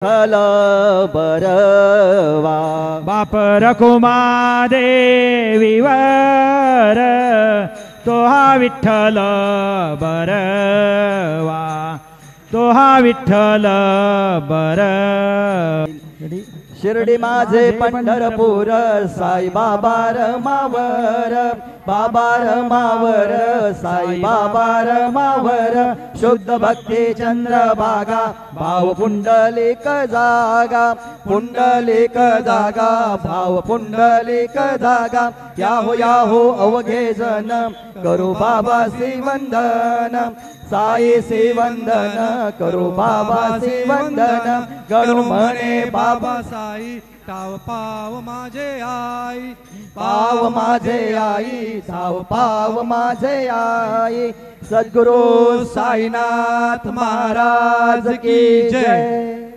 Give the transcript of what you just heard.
हल बरवा बाप रखुमा देवीवर तो हा विठ्ठल बरवा तो हा विठ्ठल शिर्डी माझे पंढरपूर साई बाबा रमावर बाबा रमावर साई बाबा रमावर शुद्ध भक्ती चंद्रभागा भाव पुंडलिक जागा पुंडलिक जागा भाव पुंडलिक जागा याहो अवघे जन करू बाबा वंदन साई वंदन करू बाबा वंदन गणू म्हणे बाबा साई ताव पाव माझे आई पाव माझे आई ताव पाव माझे आई सद्गुरु साईनाथ महाराज की जय।